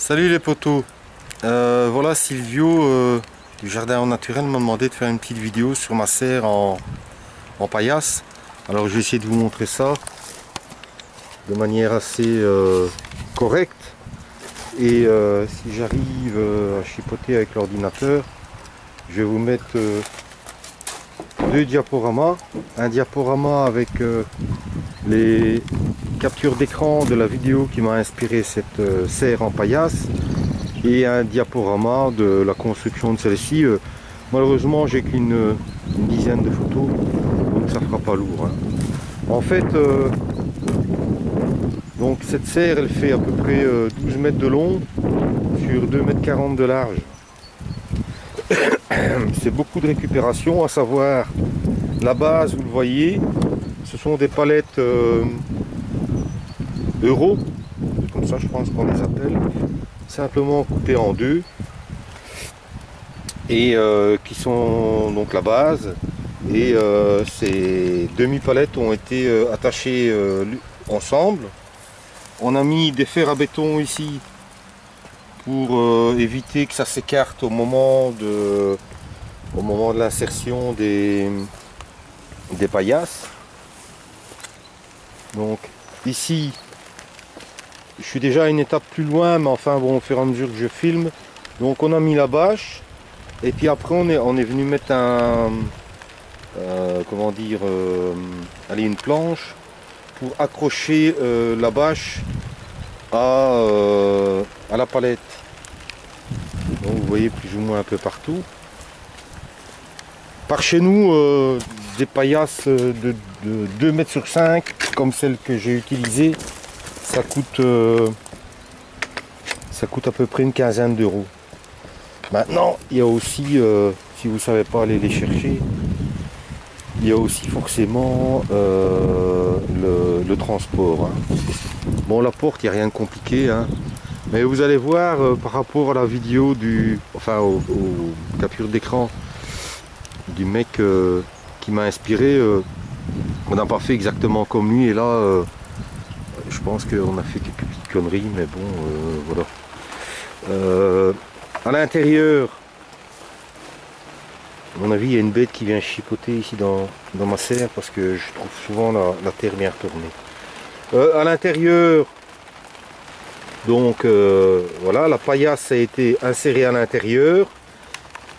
Salut les potos, voilà Silvio du Jardin au Naturel m'a demandé de faire une petite vidéo sur ma serre en paillasse. Alors je vais essayer de vous montrer ça de manière assez correcte. Et si j'arrive à chipoter avec l'ordinateur, je vais vous mettre deux diaporamas. Un diaporama avec les capture d'écran de la vidéo qui m'a inspiré cette serre en paillasse et un diaporama de la construction de celle-ci. Malheureusement j'ai qu'une dizaine de photos, donc ça fera pas lourd, hein. En fait donc cette serre elle fait à peu près 12 mètres de long sur 2,40 m de large. C'est beaucoup de récupération, à savoir la base, vous le voyez, ce sont des palettes Euro, comme ça je pense qu'on les appelle, simplement coupées en deux et qui sont donc la base, et ces demi-palettes ont été attachées ensemble. On a mis des fers à béton ici pour éviter que ça s'écarte au moment de l'insertion des paillasses. Donc ici je suis déjà à une étape plus loin, mais enfin bon, au fur et à mesure que je filme. Donc on a mis la bâche, et puis après on est venu mettre une planche pour accrocher la bâche à la palette. Donc vous voyez plus ou moins un peu partout. Par chez nous, des paillasses de 2 mètres sur 5, comme celle que j'ai utilisée, ça coûte à peu près une quinzaine d'euros. Maintenant, il y a aussi, si vous ne savez pas aller les chercher, il y a aussi forcément le transport, hein. Bon, la porte, il n'y a rien de compliqué, hein. Mais vous allez voir par rapport à la vidéo aux captures d'écran du mec qui m'a inspiré, on n'a pas fait exactement comme lui, et là je pense qu'on a fait quelques petites conneries, mais bon, voilà. À l'intérieur, à mon avis, il y a une bête qui vient chipoter ici dans ma serre, parce que je trouve souvent la terre bien retournée. À l'intérieur, donc voilà, la paillasse a été insérée à l'intérieur,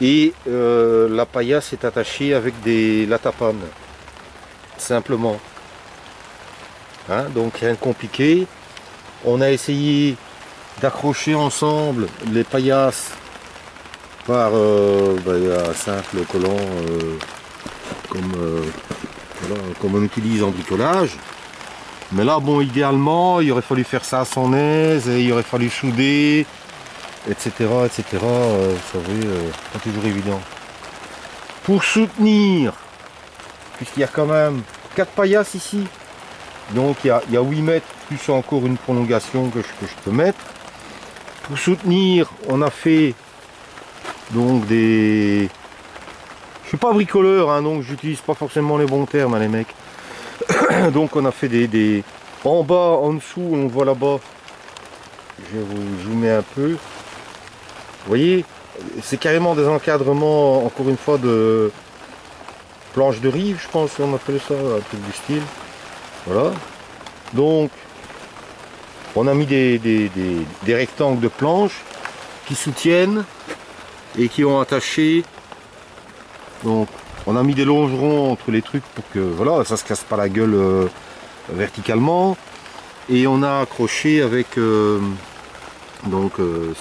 et la paillasse est attachée avec des latapanes, simplement. Hein, donc rien de compliqué. On a essayé d'accrocher ensemble les paillasses par un simple collant comme on utilise en bricolage. Mais là, bon, idéalement, il aurait fallu faire ça à son aise, et il aurait fallu souder, etc. etc. Vous savez, pas toujours évident. Pour soutenir, puisqu'il y a quand même 4 paillasses ici, donc il y a 8 mètres plus encore une prolongation que je peux mettre. Pour soutenir, on a fait donc des... Je suis pas bricoleur, hein, donc j'utilise pas forcément les bons termes, hein, les mecs. Donc on a fait des... En bas, en dessous, on voit là-bas. Je vais vous zoomer un peu. Vous voyez, c'est carrément des encadrements, encore une fois, de planches de rive, je pense qu'on appelle ça, un truc du style. Voilà. Donc, on a mis des rectangles de planches qui soutiennent et qui ont attaché. Donc, on a mis des longerons entre les trucs pour que voilà, ça se casse pas la gueule verticalement. Et on a accroché avec ces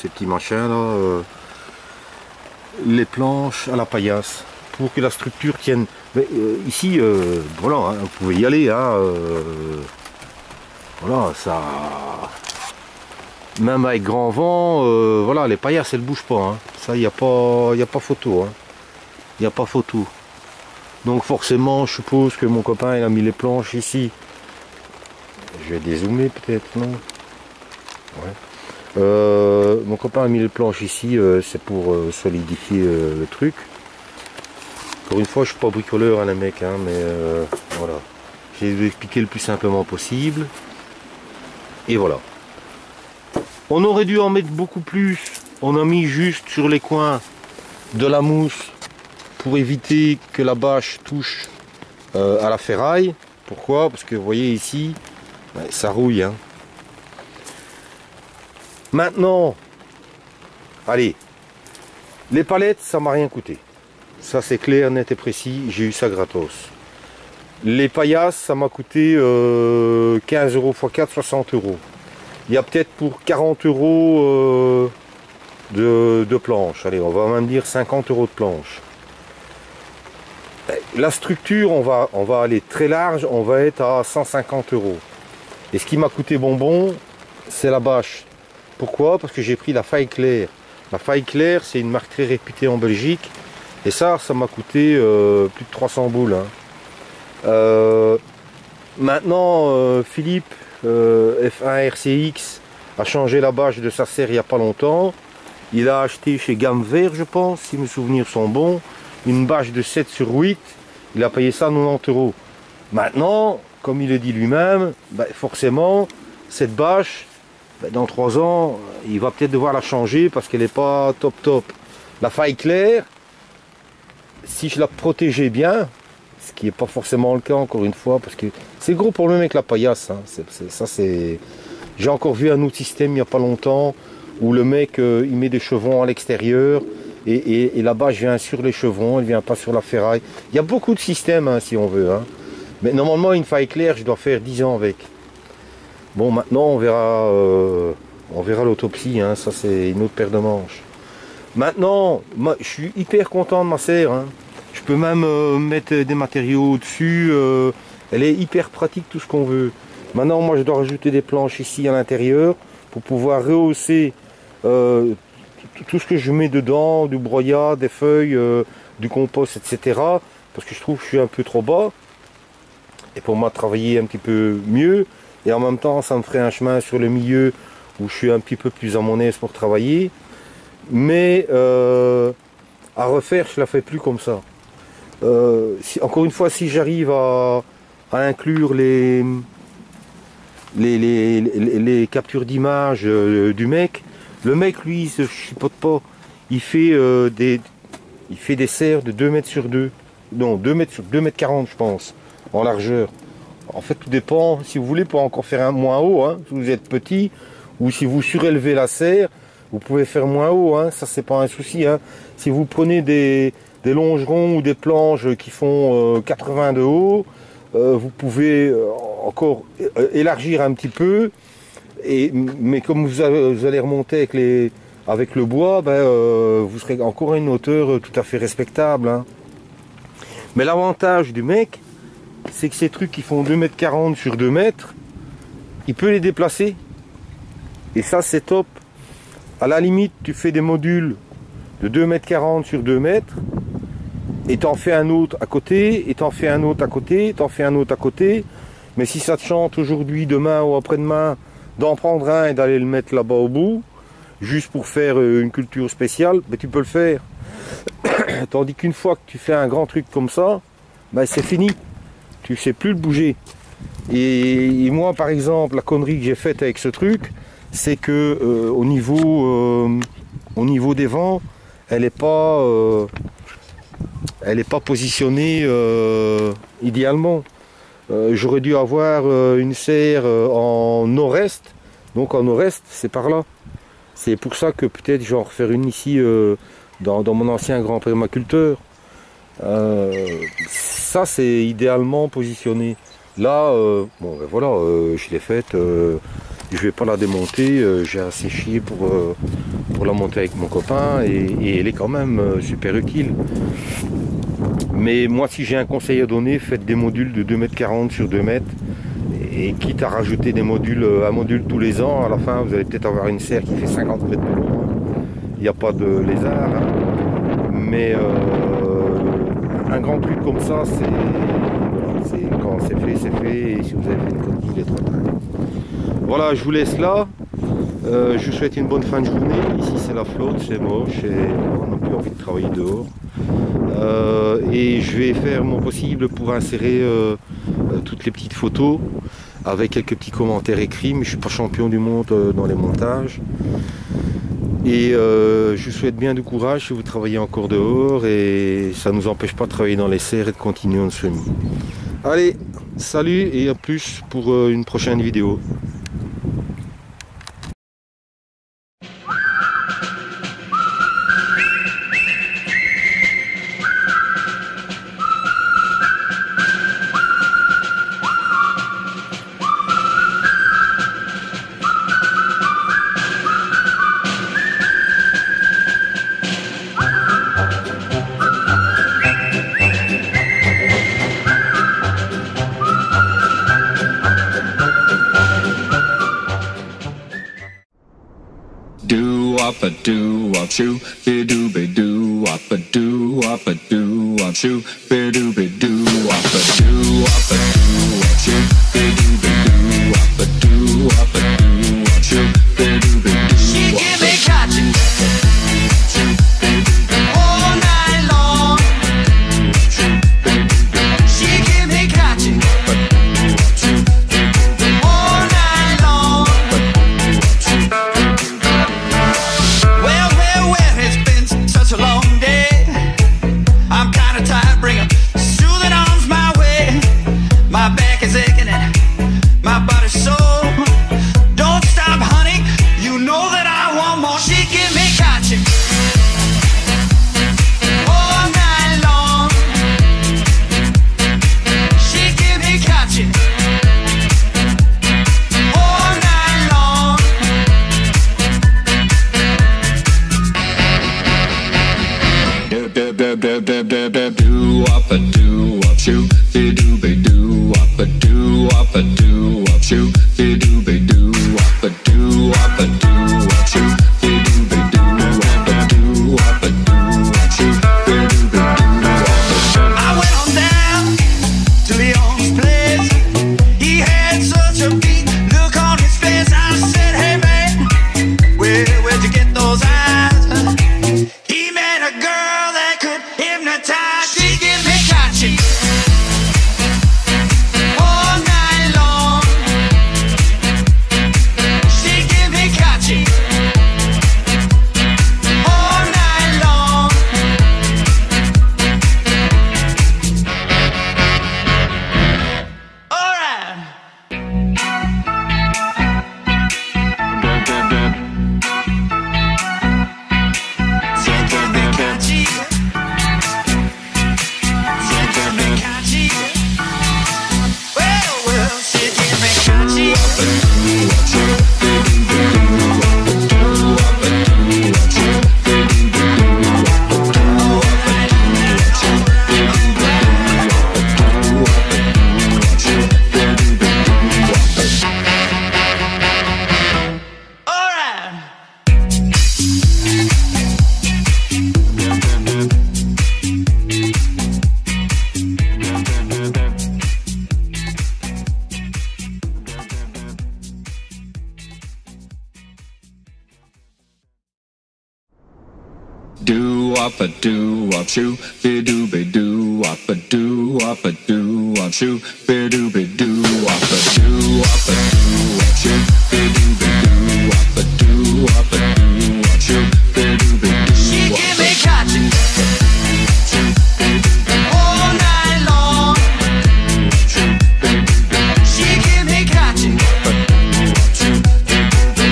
petits machins là, les planches à la paillasse pour que la structure tienne. Mais, ici, voilà, hein, vous pouvez y aller, hein, voilà, ça, même avec grand vent, voilà, les paillasses elles bougent pas, hein. Ça, il n'y a pas photo, hein. Il n'y a pas photo. Donc forcément, je suppose que mon copain il a mis les planches ici. Je vais dézoomer peut-être, non? Ouais. Mon copain a mis les planches ici, c'est pour solidifier le truc. Encore une fois, je suis pas bricoleur, hein, les mecs, hein, mais voilà. J'ai dû expliquer le plus simplement possible. Et voilà. On aurait dû en mettre beaucoup plus. On a mis juste sur les coins de la mousse pour éviter que la bâche touche à la ferraille. Pourquoi? Parce que vous voyez ici, ça rouille. Hein. Maintenant, allez, les palettes, ça m'a rien coûté. Ça c'est clair, net et précis, j'ai eu ça gratos. Les paillasses, ça m'a coûté 15 euros x 4, 60 euros. Il y a peut-être pour 40 euros de planche. Allez, on va même dire 50 euros de planche. La structure, on va aller très large, on va être à 150 euros. Et ce qui m'a coûté bonbon, c'est la bâche. Pourquoi? Parce que j'ai pris la Faille Claire. La Faille Claire, c'est une marque très réputée en Belgique. Et ça m'a coûté plus de 300 boules. Hein. Maintenant, Philippe, F1 RCX, a changé la bâche de sa serre il n'y a pas longtemps. Il a acheté chez Gamme Vert, je pense, si mes souvenirs sont bons, une bâche de 7 sur 8. Il a payé ça 90 euros. Maintenant, comme il le dit lui-même, forcément, cette bâche, dans 3 ans, il va peut-être devoir la changer parce qu'elle n'est pas top. La Faille Claire, si je la protégeais bien, ce qui n'est pas forcément le cas encore une fois, parce que c'est gros problème avec la paillasse. Hein. J'ai encore vu un autre système il n'y a pas longtemps où le mec il met des chevrons à l'extérieur et la bâche vient sur les chevrons, elle ne vient pas sur la ferraille. Il y a beaucoup de systèmes hein, si on veut. Hein. Mais normalement une Faille Claire, je dois faire 10 ans avec. Bon, maintenant on verra l'autopsie, hein. Ça c'est une autre paire de manches. Maintenant, moi, je suis hyper content de ma serre. Hein. Je peux même mettre des matériaux au-dessus. Elle est hyper pratique, tout ce qu'on veut. Maintenant, moi, je dois rajouter des planches ici à l'intérieur pour pouvoir rehausser tout ce que je mets dedans, du broyat, des feuilles, du compost, etc. Parce que je trouve que je suis un peu trop bas. Et pour moi, travailler un petit peu mieux. Et en même temps, ça me ferait un chemin sur le milieu où je suis un petit peu plus à mon aise pour travailler. Mais à refaire, je la fais plus comme ça. Encore une fois, si j'arrive à inclure les captures d'image du mec, le mec, lui, il se chipote pas. Il fait des serres de 2 mètres sur 2. Non, 2 mètres sur 2 mètres 40, je pense, en largeur. En fait, tout dépend. Si vous voulez, pour encore faire un moins haut, hein, si vous êtes petit, ou si vous surélevez la serre, vous pouvez faire moins haut, hein, ça c'est pas un souci. Hein. Si vous prenez des longerons ou des planches qui font 80 de haut, vous pouvez encore élargir un petit peu, mais comme vous allez remonter avec le bois, vous serez encore à une hauteur tout à fait respectable. Hein. Mais l'avantage du mec, c'est que ces trucs qui font 2,40 m sur 2 mètres, il peut les déplacer. Et ça c'est top. À la limite, tu fais des modules de 2,40 m sur 2 mètres, et t'en fais un autre à côté, et t'en fais un autre à côté, t'en fais un autre à côté. Mais si ça te chante aujourd'hui, demain ou après-demain, d'en prendre un et d'aller le mettre là-bas au bout, juste pour faire une culture spéciale, tu peux le faire. Tandis qu'une fois que tu fais un grand truc comme ça, c'est fini. Tu sais plus le bouger. Et moi, par exemple, la connerie que j'ai faite avec ce truc, c'est que au niveau des vents, elle n'est pas positionnée idéalement. J'aurais dû avoir une serre en nord-est, donc en nord-est c'est par là. C'est pour ça que peut-être je vais en refaire une ici dans mon ancien grand permaculteur. Ça c'est idéalement positionné. Là, voilà, je l'ai faite. Je vais pas la démonter, j'ai assez chié pour la monter avec mon copain et elle est quand même super utile. Mais moi, si j'ai un conseil à donner, faites des modules de 2,40 m sur 2 mètres et quitte à rajouter des modules, un module tous les ans, à la fin vous allez peut-être avoir une serre qui fait 50 mètres de long. Il n'y a pas de lézard, hein. Mais un grand truc comme ça, quand c'est fait, et si vous avez fait une coquille, il est trop tard. Voilà, je vous laisse là. Je vous souhaite une bonne fin de journée. Ici c'est la flotte, c'est moche et on n'a plus envie de travailler dehors. Et je vais faire mon possible pour insérer toutes les petites photos. avec quelques petits commentaires écrits, mais je suis pas champion du monde dans les montages. Et je vous souhaite bien du courage si vous travaillez encore dehors, et ça ne nous empêche pas de travailler dans les serres et de continuer en semis. Allez, salut et à plus pour une prochaine vidéo. Do up a do up shoo, be do be do up a do up a do up shoo, be do be do up a do up a do up shoo, be do be do up a do up a do up shoo, be do be do. She give me catching all night long. She give me catching all night long. Well, it's been such a long day. I'm kinda tired, bring 'em soothing arms my way. My back is aching and my body's sore. Don't stop, honey, you know that I want more. She give me catching all night long. She give me catching all night long. Do do do do do do do do up a do up shoo, be do be do up a do up a do up shoo, be do be do up a do up a do up shoo, be do be do up a do up a do up shoo, be do be do up a do. I went on down to Leon's place. He had such a beat look on his face. I said, hey man, where'd you get those eyes? He met a girl that could hypnotize. She give me catching all night long. She give me catching all night long. All right. She give me catchy. She give me catchy. Well, she give me catchy. All right. Do up a do up shoo, be do be do up a do up a do up shoo, be do be do up a do up a do up shoo, be do be do up a do up a do up shoo, be do be do. She give me catching all night long. She give me catching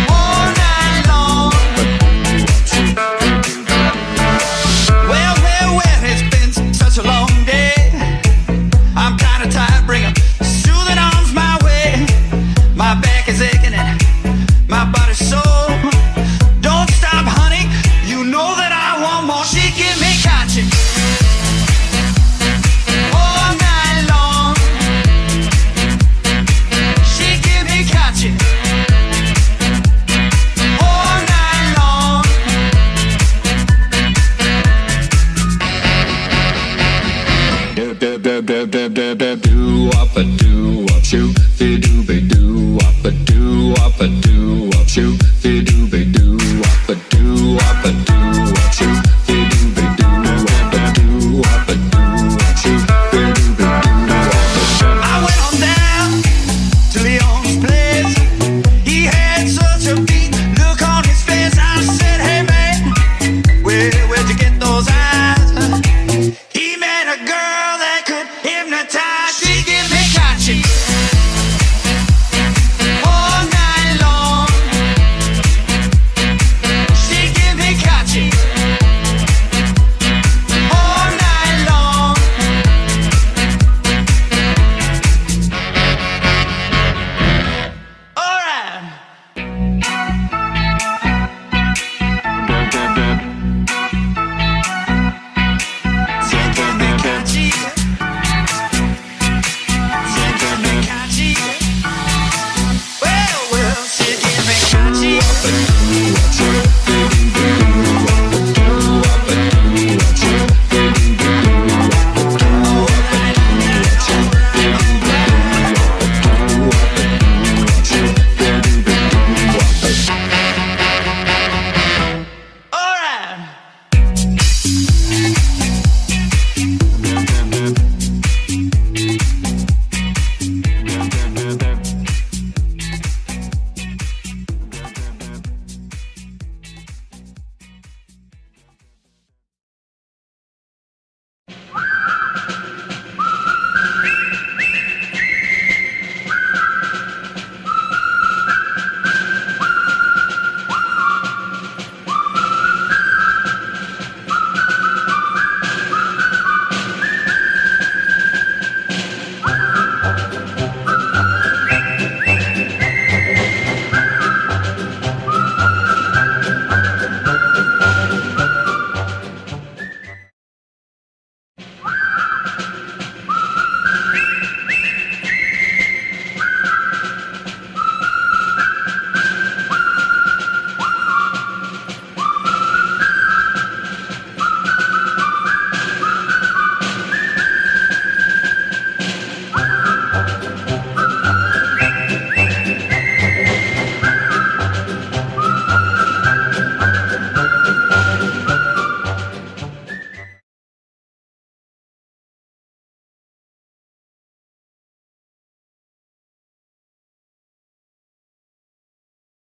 all night long. Well, it's been such a long day. I'm kinda tired, bring 'em soothing arms my way. My back is aching and my body's sore. Don't stop, honey, you know that I want more. She give me catching all night long. She give me catching all night long. Do do do do do